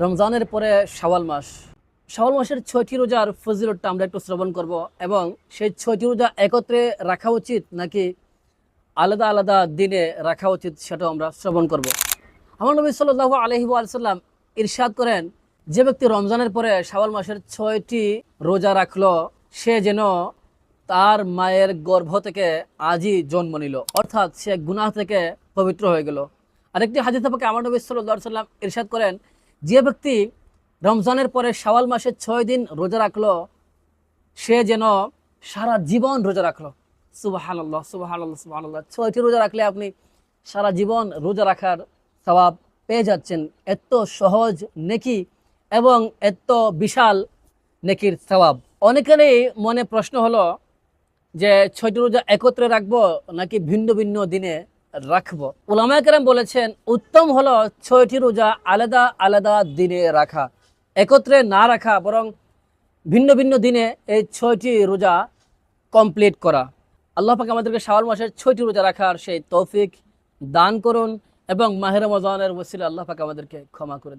রমজানের পরে শাওয়াল মাস, শাওয়াল মাসের 6টি রোজার ফজিলতটা আমরা একটু শ্রবণ করব এবং সেই 6টি রোজা একত্রে রাখা উচিত নাকি আলাদা আলাদা দিনে রাখা উচিত সেটাও আমরা শ্রবণ করব। আমার নবী সাল্লাল্লাহু আলাইহি ওয়াসাল্লাম ইরশাদ করেন, যে ব্যক্তি রমজানের পরে শাওয়াল মাসের 6টি রোজা রাখলো সে যেন তার মায়ের গর্ভ থেকে আজই জন্ম নিল, অর্থাৎ সে গুনাহ থেকে পবিত্র হয়ে গেল। আরেকটি হাদিসে পাকে আমার নবী সাল্লাল্লাহু আলাইহি ওয়াসাল্লাম ইরশাদ করেন, যে ব্যক্তি রমজানের পরে শাওয়াল মাসে 6 দিন রোজা রাখলো সে যেন সারা জীবন রোজা রাখলো। সুবহানাল্লাহ, সুবহানাল্লাহ, সুবহানাল্লাহ। 6টি রোজা রাখলে আপনি সারা জীবন রোজা রাখার সওয়াব পেয়ে যাচ্ছেন। এত সহজ নেকি এবং এত বিশাল নেকির সওয়াব। অনেকেরই মনে প্রশ্ন হলো যে 6টি রোজা একত্রে রাখবো নাকি ভিন্ন ভিন্ন দিনে রাখবো। উলামায়ে কেরাম বলেছেন উত্তম হলো 6টি রোজা আলাদা আলাদা দিনে রাখা, একত্রে না রাখা, বরং ভিন্ন ভিন্ন দিনে এই 6টি রোজা কমপ্লিট করা। আল্লাহ পাক আমাদেরকে শাওয়াল মাসের 6টি রোজা রাখার সেই তৌফিক দান করুন এবং মাহে রমজানের ওসিলায় আল্লাহ পাক আমাদেরকে ক্ষমা করে দিন।